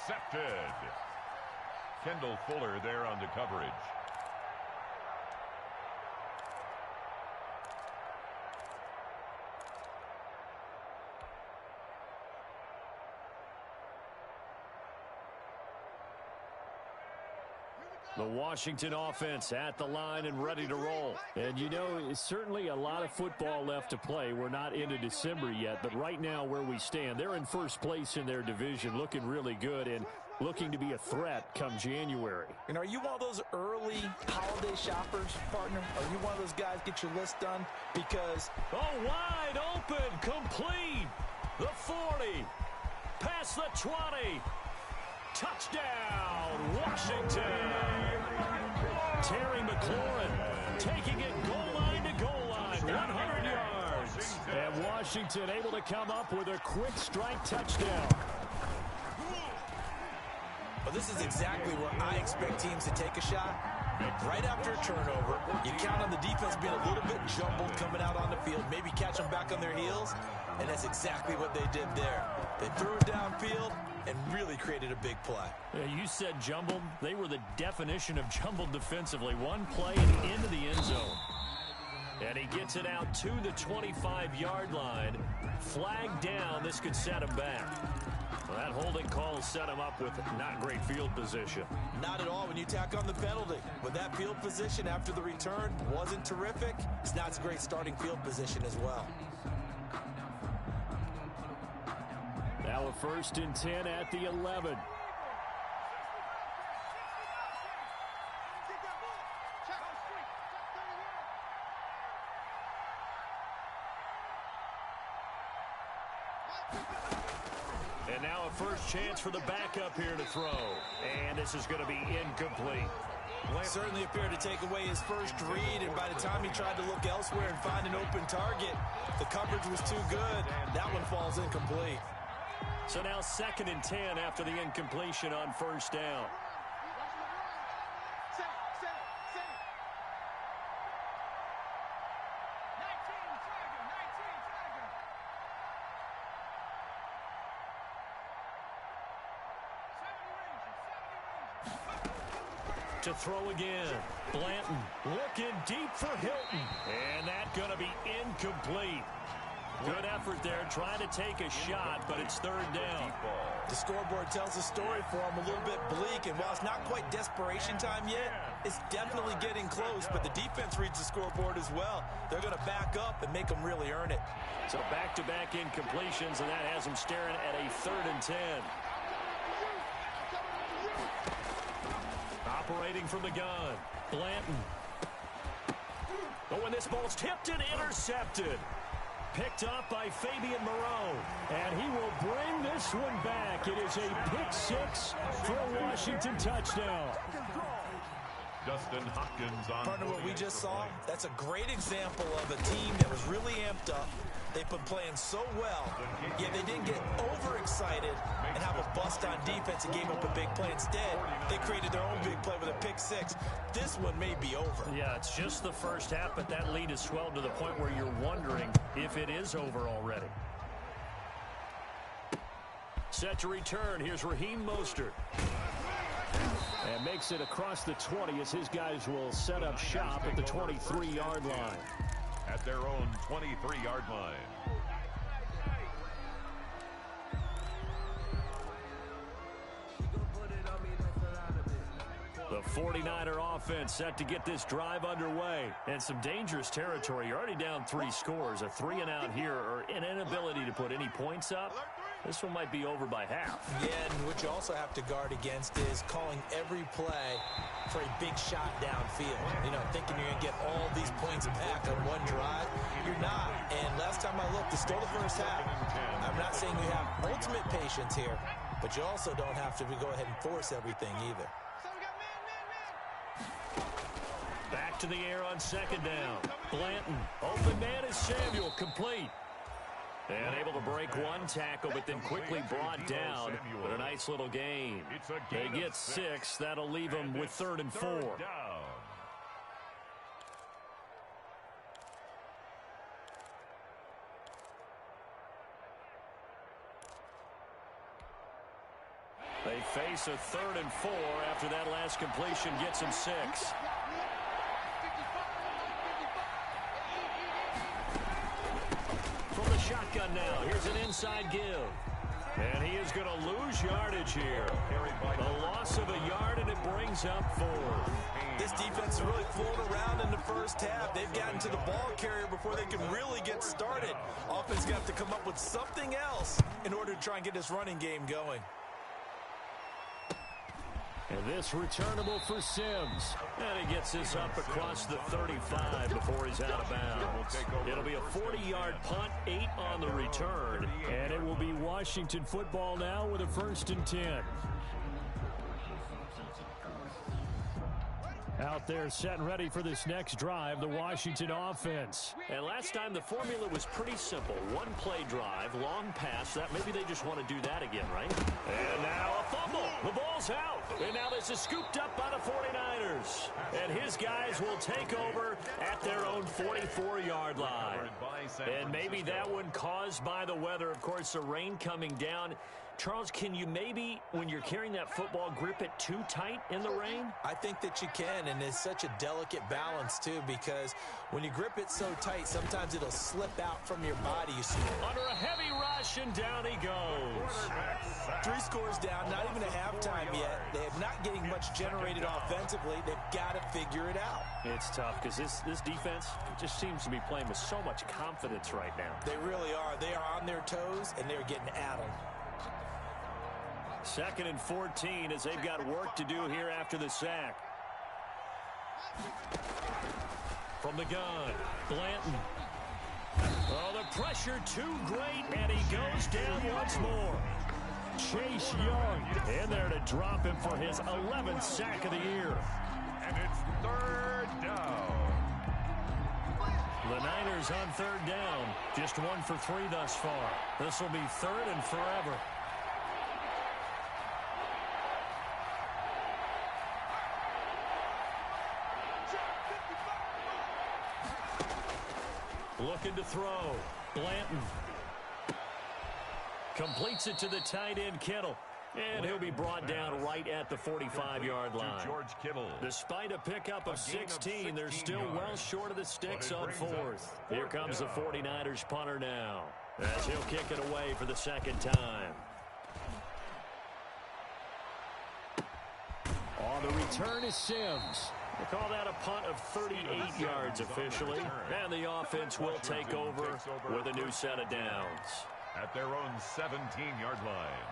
intercepted. Kendall Fuller there on the coverage. The Washington offense at the line and ready to roll. And you know, it's certainly a lot of football left to play. We're not into December yet, but right now where we stand, they're in first place in their division, looking really good and looking to be a threat come January. And are you one of those early holiday shoppers, partner? Are you one of those guys get your list done? Because... Oh, wide open, complete. The 40, past the 20. Touchdown, Washington. Terry McLaurin taking it goal line to goal line, 100 yards. And Washington able to come up with a quick strike touchdown. Well, this is exactly where I expect teams to take a shot. Right after a turnover, you count on the defense being a little bit jumbled coming out on the field, maybe catch them back on their heels, and that's exactly what they did there. They threw it downfield and really created a big play. Yeah, you said jumbled. They were the definition of jumbled defensively. One play and into the end zone. And he gets it out to the 25-yard line. Flag down. This could set him back. Well, that holding call set him up with not great field position. Not at all when you tack on the penalty. With that field position after the return wasn't terrific, it's not a great starting field position as well. Now a 1st and 10 at the 11. And now a first chance for the backup here to throw. And this is going to be incomplete. Certainly appeared to take away his first read, and by the time he tried to look elsewhere and find an open target, the coverage was too good. That one falls incomplete. So now 2nd and 10 after the incompletion on 1st down. To throw again. Blanton looking deep for Hilton. And that's going to be incomplete. Good effort there, trying to take a shot, but it's 3rd down. The scoreboard tells the story for him, a little bit bleak, and while it's not quite desperation time yet, it's definitely getting close, but the defense reads the scoreboard as well. They're going to back up and make them really earn it. So back-to-back incompletions, and that has them staring at a 3rd and 10. Operating from the gun, Blanton. Oh, and this ball's tipped and intercepted. Picked up by Fabian Moreau. And he will bring this one back. It is a pick 6 for a Washington touchdown. Dustin Hopkins on. Partner, what we just saw, that's a great example of a team that was really amped up. They've been playing so well, yet they didn't get overexcited and have a bust on defense and gave up a big play. Instead, they created their own big play with a pick 6. This one may be over. Yeah, it's just the first half, but that lead has swelled to the point where you're wondering if it is over already. Set to return. Here's Raheem Mostert. And makes it across the 20 as his guys will set up shop at the 23-yard line. At their own 23-yard line. The 49er offense set to get this drive underway. And some dangerous territory. You're already down 3 scores. A 3-and-out here or an inability to put any points up. This one might be over by half. Yeah, and what you also have to guard against is calling every play for a big shot downfield. You know, thinking you're going to get all these points back on one drive. You're not. And last time I looked, it's still the first half. I'm not saying you have ultimate patience here, but you also don't have to go ahead and force everything either. Back to the air on 2nd down. Blanton. Open man is Samuel. Complete. And able to break one tackle, but then quickly brought down. But a nice little gain. They get 6. That'll leave them with 3rd and 4. They face a 3rd and 4 after that last completion gets him 6. From the shotgun now, here's an inside give. And he is going to lose yardage here. A loss of a yard, and it brings up 4. This defense is really flown around in the first half. They've gotten to the ball carrier before they can really get started. Offense got to come up with something else in order to try and get this running game going. And this returnable for Sims. And he gets this up across the 35 before he's out of bounds. It'll be a 40-yard punt, 8 on the return. And it will be Washington football now with a 1st and 10. Out there set and ready for this next drive, the Washington offense. And last time the formula was pretty simple. One play drive, long pass. That maybe they just want to do that again, right? And now a fumble. The ball's out. And now this is scooped up by the 49ers. And his guys will take over at their own 44-yard line. And maybe that one caused by the weather. Of course, the rain coming down. Charles, can you maybe, when you're carrying that football, grip it too tight in the rain? I think that you can, and it's such a delicate balance, too, because when you grip it so tight, sometimes it'll slip out from your body. You see under a heavy rush, and down he goes. 3 scores down, not even a halftime yet. They're not getting much generated offensively. They've got to figure it out. It's tough because this defense just seems to be playing with so much confidence right now. They really are. They are on their toes, and they're getting at them. 2nd and 14 as they've got work to do here after the sack. From the gun, Blanton. Oh, the pressure too great, and he goes down once more. Chase Young in there to drop him for his 11th sack of the year. And it's 3rd down. The Niners on 3rd down. Just 1 for 3 thus far. This will be 3rd and forever. Looking to throw. Blanton. Completes it to the tight end, Kittle. And he'll be brought down right at the 45-yard line. George Kittle. Despite a pickup of 16, they're still well short of the sticks on 4th. Here comes the 49ers punter now, as he'll kick it away for the 2nd time. On the return is Sims. They call that a punt of 38 yards officially. And the offense will take over with a new set of downs. At their own 17-yard line.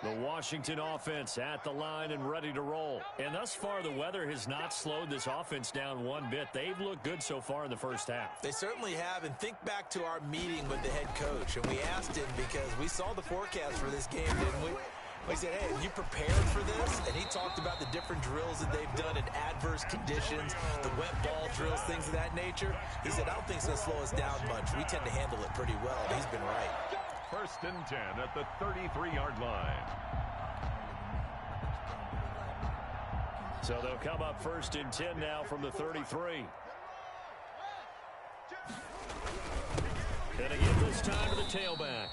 The Washington offense at the line and ready to roll. And thus far, the weather has not slowed this offense down one bit. They've looked good so far in the first half. They certainly have. And think back to our meeting with the head coach. And we asked him because we saw the forecast for this game, didn't we? We said, hey, have you prepared for this? And he talked about the different drills that they've done in adverse conditions, the wet ball drills, things of that nature. He said, I don't think it's going to slow us down much. We tend to handle it pretty well. And he's been right. 1st and 10 at the 33-yard line. So they'll come up 1st and 10 now from the 33. And again this time to the tailback.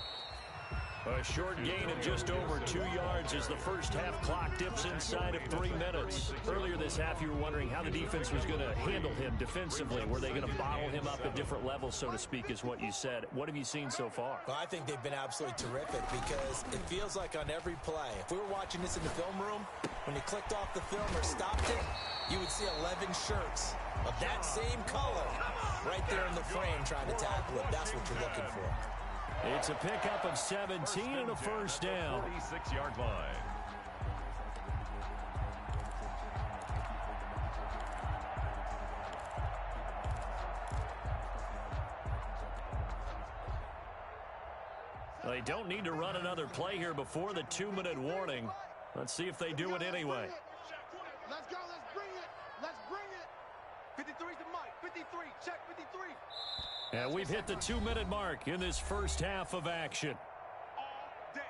A short gain of just over 2 yards as the first half clock dips inside of 3 minutes. Earlier this half, you were wondering how the defense was going to handle him defensively. Were they going to bottle him up at different levels, so to speak, is what you said. What have you seen so far? Well, I think they've been absolutely terrific because it feels like on every play, if we were watching this in the film room, when you clicked off the film or stopped it, you would see 11 shirts of that same color right there in the frame trying to tackle it. That's what you're looking for. It's a pickup of 17 and a first down. 46-yard line. They don't need to run another play here before the 2-minute warning. Let's see if they do it anyway. Let's go. Let's bring it. Let's bring it. 53's the mic. 53. Check 53. And we've hit the 2-minute mark in this first half of action. All day.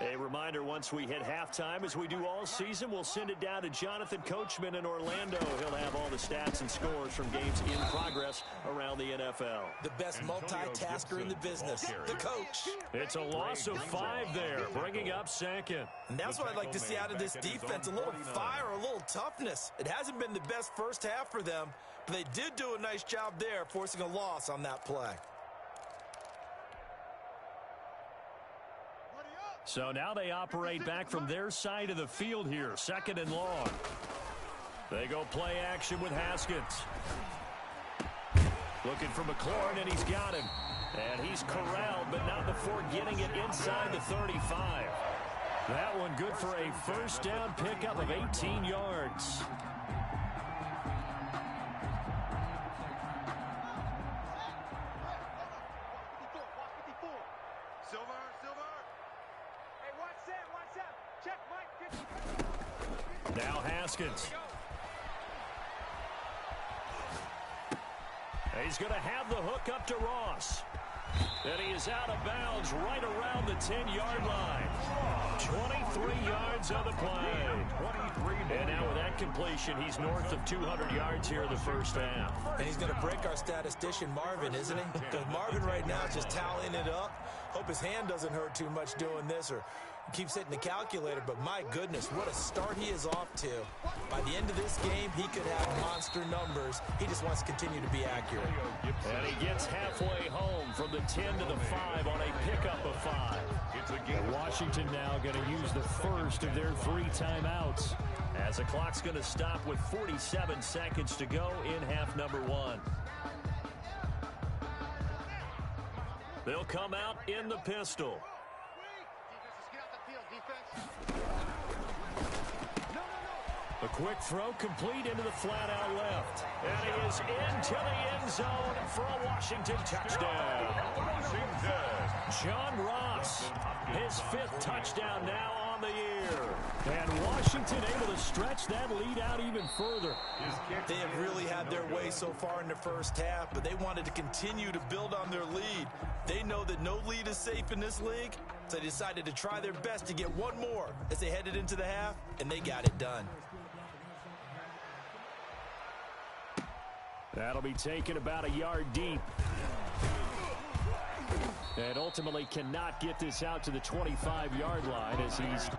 A reminder, once we hit halftime, as we do all season, we'll send it down to Jonathan Coachman in Orlando. He'll have all the stats and scores from games in progress around the NFL. The best multitasker in the business, the coach. It's a loss of 5 there, bringing up second. And that's what I'd like to see out of this defense, a little fire, a little toughness. It hasn't been the best first half for them, but they did do a nice job there, forcing a loss on that play. So now they operate back from their side of the field here, 2nd and long. They go play action with Haskins. Looking for McLaurin, and he's got him. And he's corralled, but not before getting it inside the 35. That one good for a first down pickup of 18 yards. Now Haskins. He's going to have the hook up to Ross. And he is out of bounds right around the 10-yard line. 23 yards on the play. And now with that completion, he's north of 200 yards here in the first half. And he's going to break our statistician, Marvin, isn't he? Because Marvin right now is just tallying it up. Hope his hand doesn't hurt too much doing this, or keeps hitting the calculator, but my goodness, what a start he is off to. By the end of this game, he could have monster numbers. He just wants to continue to be accurate. And he gets halfway home from the 10 to the 5 on a pickup of 5. And Washington now going to use the first of their 3 timeouts, as the clock's going to stop with 47 seconds to go in half number 1. They'll come out in the pistol. A quick throw complete into the flat out left. And he is into the end zone for a Washington touchdown. John Ross, his 5th touchdown now on the year. And Washington able to stretch that lead out even further. They have really had their way so far in the first half, but they wanted to continue to build on their lead. They know that no lead is safe in this league, so they decided to try their best to get one more as they headed into the half, and they got it done. That'll be taken about a yard deep. And ultimately cannot get this out to the 25-yard line as he's...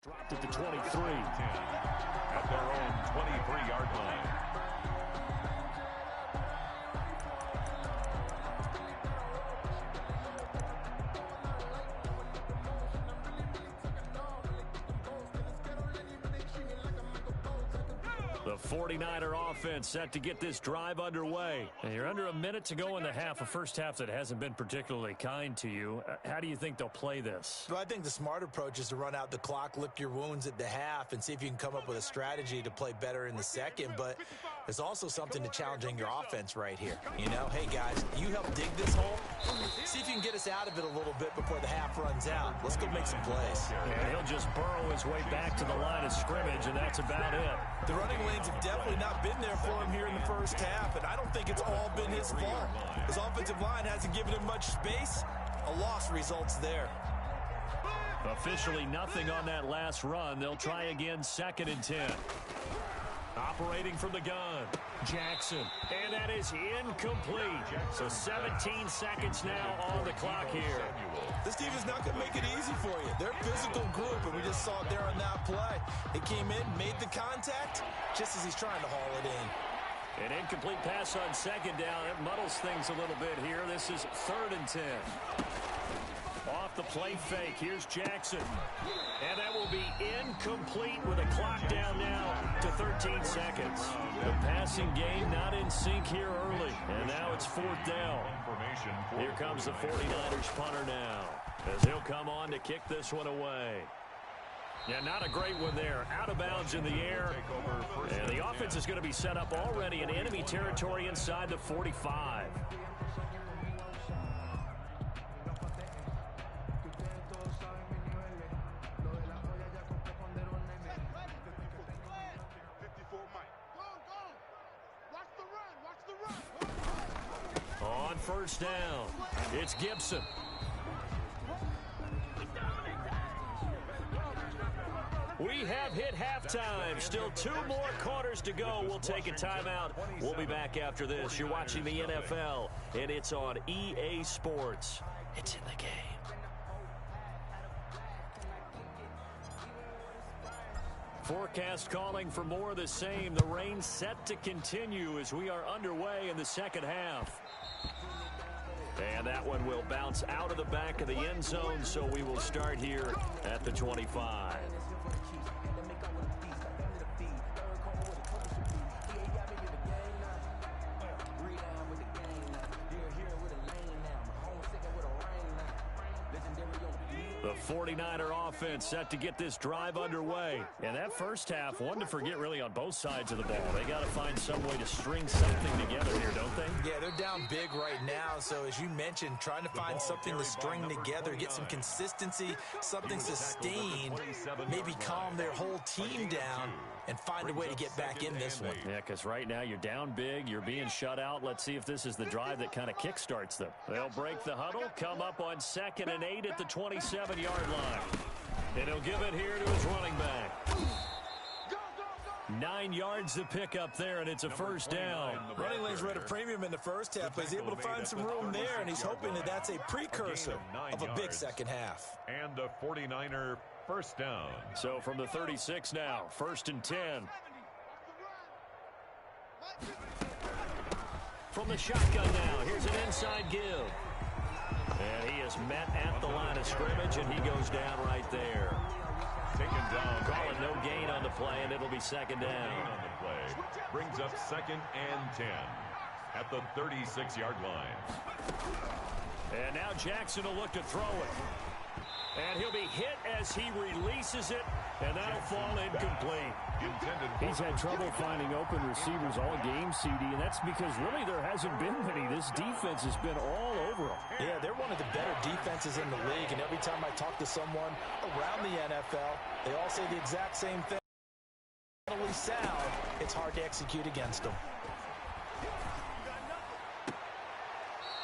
dropped at the 23. At their own 23-yard line. The 49er offense set to get this drive underway. And you're under a minute to go in the half, a first half that hasn't been particularly kind to you. How do you think they'll play this? Well, I think the smart approach is to run out the clock, lick your wounds at the half, and see if you can come up with a strategy to play better in the second. But there's also something to challenging your offense right here. You know, hey, guys, you help dig this hole. See if you can get us out of it a little bit before the half runs out. Let's go make some plays. And he'll just burrow his way back to the line of scrimmage, and that's about it. The running lanes have definitely not been there for him here in the first half, and I don't think it's all been his fault. His offensive line hasn't given him much space. A loss results there. Officially nothing on that last run. They'll try again, 2nd and 10. Operating from the gun, Jackson. And that is incomplete. So 17 seconds now on the clock here. This team is not going to make it easy for you. They're a physical group, and we just saw it there on that play. It came in, made the contact, just as he's trying to haul it in. An incomplete pass on 2nd down. It muddles things a little bit here. This is 3rd and 10. Off off the play fake. Here's Jackson. And that will be incomplete with a clock down now to 13 seconds. The passing game not in sync here early. And now it's 4th down. Here comes the 49ers punter now, as he'll come on to kick this one away. Yeah, not a great one there. Out of bounds in the air. And the offense is going to be set up already in enemy territory inside the 45. On first down, it's Gibson. We have hit halftime. Still 2 more quarters to go. We'll take a timeout. We'll be back after this. You're watching the NFL, and it's on EA Sports. It's in the game. Forecast calling for more of the same. The rain set to continue as we are underway in the second half. And that one will bounce out of the back of the end zone, so we will start here at the 25. The 49er offense set to get this drive underway. And that first half, one to forget really on both sides of the ball. They got to find some way to string something together here, don't they? Yeah, they're down big right now. So as you mentioned, trying to find something to string together, get some consistency, something sustained, maybe calm their whole team down and find a way to get back in this one. Yeah, because right now you're down big, you're being shut out. Let's see if this is the drive that kind of kickstarts them. They'll break the huddle, come up on 2nd and 8 at the 27-yard line. And he'll give it here to his running back. 9 yards to pick up there, and it's a first down. Running lanes were at a premium in the first half, but he's able to find some room there, and he's hoping that that's a precursor of a big second half. And a 49er first down. So from the 36 now, 1st and 10. From the shotgun now, here's an inside give. And he is met at the line of scrimmage, and he goes down right there. Taken down. Calling no gain on the play, and it'll be 2nd down. On the play. Brings up 2nd and 10 at the 36-yard line. And now Jackson will look to throw it. And he'll be hit as he releases it, and that'll fall incomplete. He's had trouble finding open receivers all game, CD, and that's because really there hasn't been many. This defense has been all over him. Yeah, they're one of the better defenses in the league, and every time I talk to someone around the NFL, they all say the exact same thing. Mentally sound, it's hard to execute against them.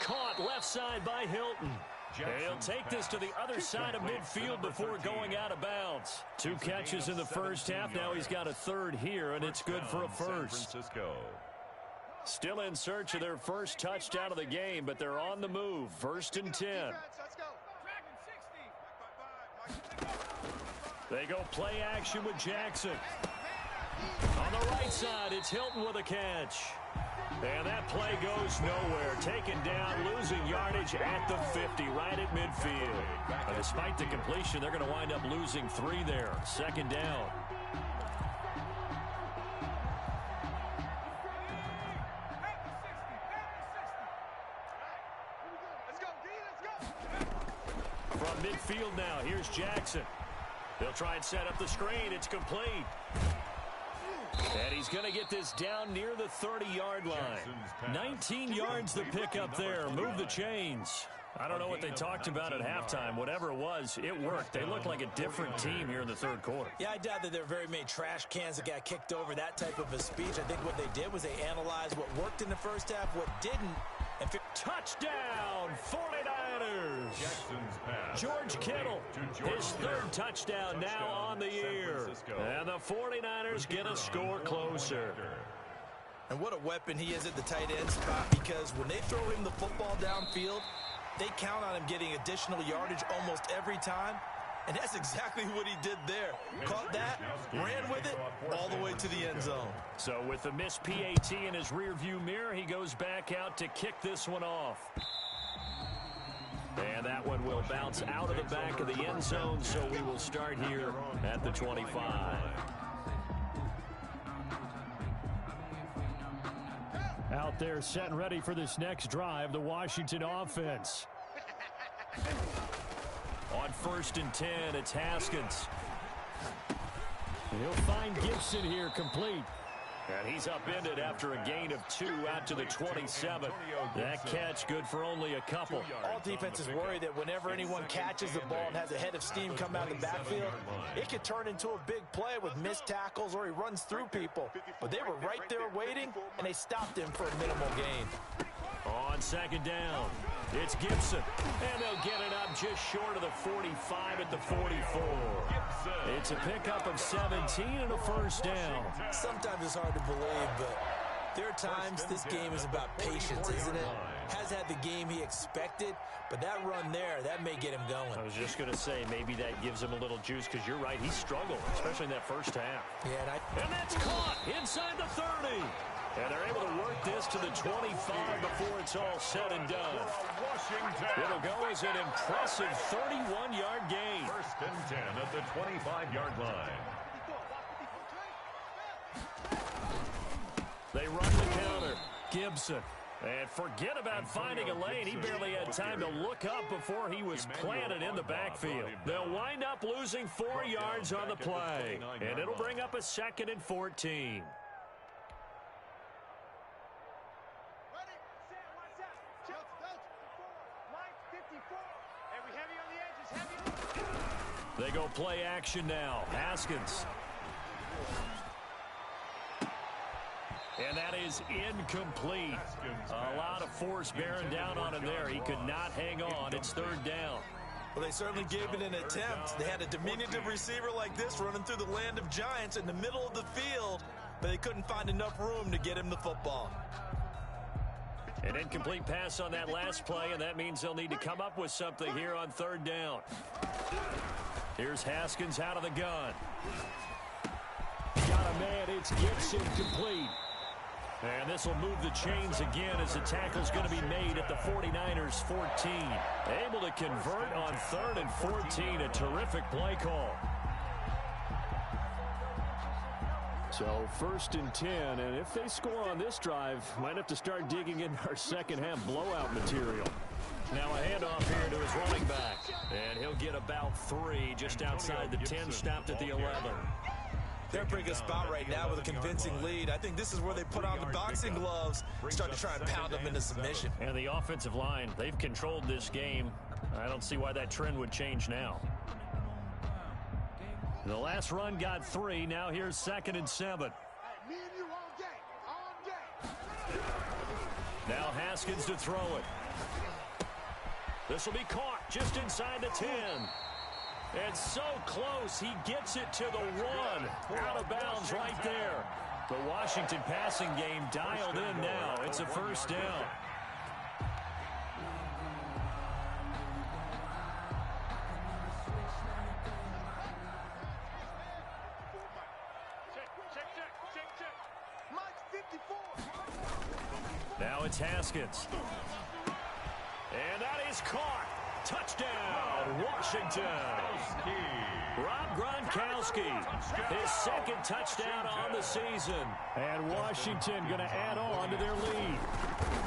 Caught left side by Hilton. He'll take this to the other side of midfield before going out of bounds. 2 catches in the first half. Now he's got a 3rd here, and it's good for a first. Still in search of their first touchdown of the game, but they're on the move. 1st and 10. They go play action with Jackson. On the right side, it's Hilton with a catch. And that play goes nowhere. Taken down, losing yardage at the 50, right at midfield. But despite the completion, they're going to wind up losing 3 there. 2nd down. From midfield now, here's Jackson. They'll try and set up the screen. It's complete. And he's going to get this down near the 30-yard line. 19 yards to pick up there. Move the chains. I don't know what they talked about at halftime. Whatever it was, it worked. They look like a different team here in the 3rd quarter. Yeah, I doubt that there are very many trash cans that got kicked over, that type of a speech. I think what they did was they analyzed what worked in the first half, what didn't. And touchdown, 49ers. George Kittle, his 3rd touchdown now on the year. And the 49ers get a score closer. And what a weapon he is at the tight end spot, because when they throw him the football downfield, they count on him getting additional yardage almost every time. And that's exactly what he did there. Caught that, ran with it, all the way to the end zone. So with the missed PAT in his rearview mirror, he goes back out to kick this one off. And that one will bounce out of the back of the end zone, so we will start here at the 25. Out there set and ready for this next drive, the Washington offense. On 1st and 10, it's Haskins. And he'll find Gibson here complete. And he's upended after a gain of 2 out to the 27. That catch good for only a couple. All defenses worry that whenever anyone catches the ball and has a head of steam come out of the backfield, it could turn into a big play with missed tackles or he runs through people. But they were right there waiting, and they stopped him for a minimal gain. On 2nd down, it's Gibson. And they'll get it up just short of the 45 at the 44. It's a pickup of 17 and a 1st down. Sometimes it's hard to believe, but there are times this game is about patience, isn't it? Has had the game he expected, but that run there, that may get him going. I was just going to say, maybe that gives him a little juice, because you're right, he struggled, especially in that first half. Yeah, and that's caught inside the 30. And they're able to work this to the 25 before it's all said and done. It'll go as an impressive 31-yard gain. 1st and 10 at the 25-yard line. They run the counter. Gibson. And forget about finding a lane. He barely had time to look up before he was planted in the backfield. They'll wind up losing 4 yards on the play. And it'll bring up a 2nd and 14. They go play action now. Haskins. And that is incomplete. A lot of force bearing down on him there. He could not hang on. It's 3rd down. Well, they certainly gave it an attempt. They had a diminutive receiver like this running through the land of giants in the middle of the field, but they couldn't find enough room to get him the football. An incomplete pass on that last play, and that means they'll need to come up with something here on 3rd down. Here's Haskins out of the gun. Got a man, it's Gibson complete. And this will move the chains again as the tackle's going to be made at the 49ers 14. Able to convert on 3rd and 14. A terrific play call. So 1st and 10, and if they score on this drive, might have to start digging in our second half blowout material. Now a handoff here to his running back. And he'll get about 3 just outside the 10, stopped at the 11. They're in a pretty good spot right now with a convincing lead. I think this is where they put on the boxing gloves, start to try and pound them into submission. And the offensive line, they've controlled this game. I don't see why that trend would change now. The last run got 3. Now here's 2nd and 7. Now Haskins to throw it. This will be caught just inside the 10. It's so close. He gets it to the 1. Out of bounds right there. The Washington passing game dialed in now. It's a 1st down. Now it's Haskins. And that is caught. Touchdown, Washington. Rob Gronkowski, his 2nd touchdown on the season. And Washington going to add on to their lead.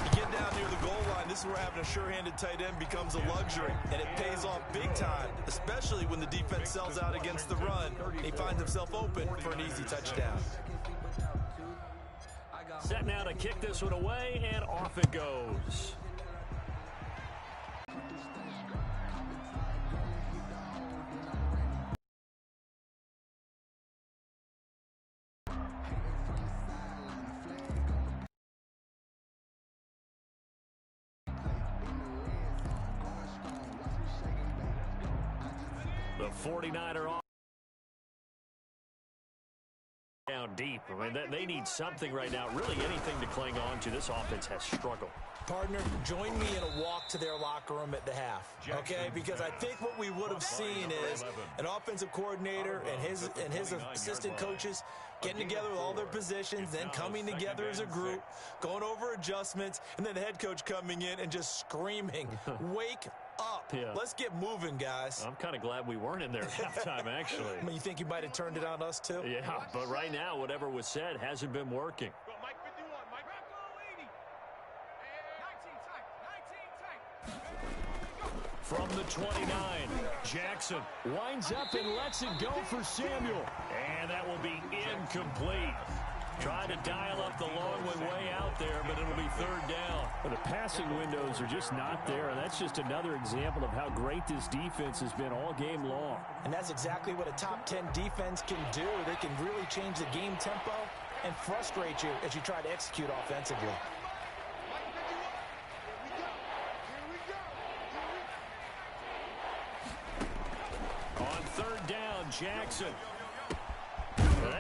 You get down near the goal line, this is where having a sure-handed tight end becomes a luxury, and it pays off big time, especially when the defense sells out against the run, and he finds himself open for an easy touchdown. Set now to kick this one away, and off it goes. The 49er off. Down deep. I mean, they need something right now, really anything to cling on to. This offense has struggled. Partner, join me in a walk to their locker room at the half, okay? Because I think what we would have seen is an offensive coordinator and his assistant coaches getting together with all their positions, then coming together as a group, going over adjustments, and then the head coach coming in and just screaming, wake up. Yeah. Let's get moving, guys. I'm kind of glad we weren't in there at halftime, actually. I mean, you think you might have turned it on us, too? Yeah, but right now, whatever was said hasn't been working. Go, Mike 51, Mike. From the 29, Jackson winds up and lets it go for Samuel. And that will be incomplete. Trying to dial up the long one way out there, but it'll be third down. Well, the passing windows are just not there, and that's just another example of how great this defense has been all game long. And that's exactly what a top 10 defense can do. They can really change the game tempo and frustrate you as you try to execute offensively. On third down, Jackson.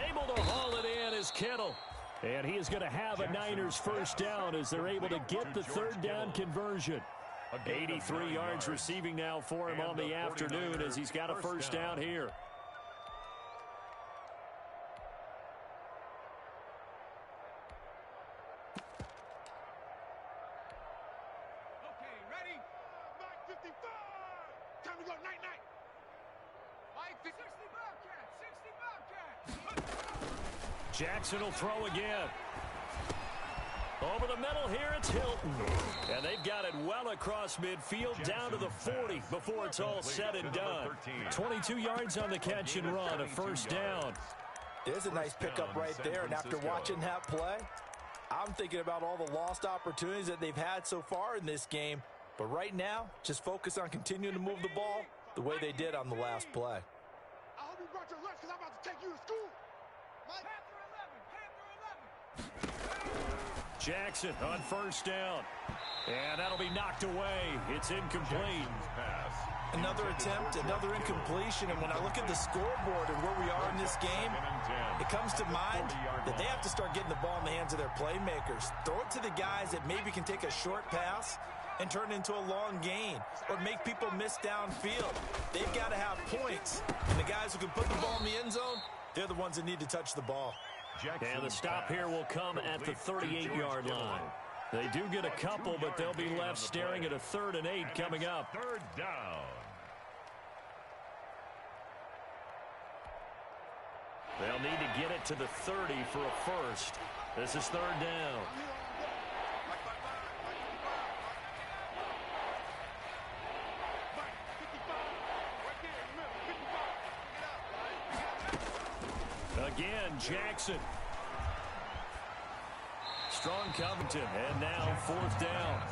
Able to haul it in is Kittle. And he is going to have a Niners first down as they're able to get the third down conversion. 83 yards receiving now for him on the afternoon as he's got a first down here. Okay, ready? Mike 55. Time to go, night-night. Mike 60 Bobcats, 60 Bobcats. Jackson will throw again. Over the middle here, it's Hilton. And they've got it well across midfield, down to the 40 before it's all said and done. 22 yards on the catch and run, a first down. There's a nice pickup right there, and after watching that play, I'm thinking about all the lost opportunities that they've had so far in this game. But right now, just focus on continuing to move the ball the way they did on the last play. I hope you brought your lunch because I'm about to take you to school. Mike. Panther 11. Jackson on first down. And that'll be knocked away. It's incomplete. Another attempt, another incompletion, and when I look at the scoreboard and where we are in this game, it comes to mind that they have to start getting the ball in the hands of their playmakers. Throw it to the guys that maybe can take a short pass and turn it into a long gain or make people miss downfield. They've got to have points, and the guys who can put the ball in the end zone, they're the ones that need to touch the ball. And the stop here will come at the 38-yard line. They do get a couple, but they'll be left staring at a 3rd and 8 coming up. Third down. They'll need to get it to the 30 for a first. This is third down. Again, Jackson. Strong Covington, and now 4th down.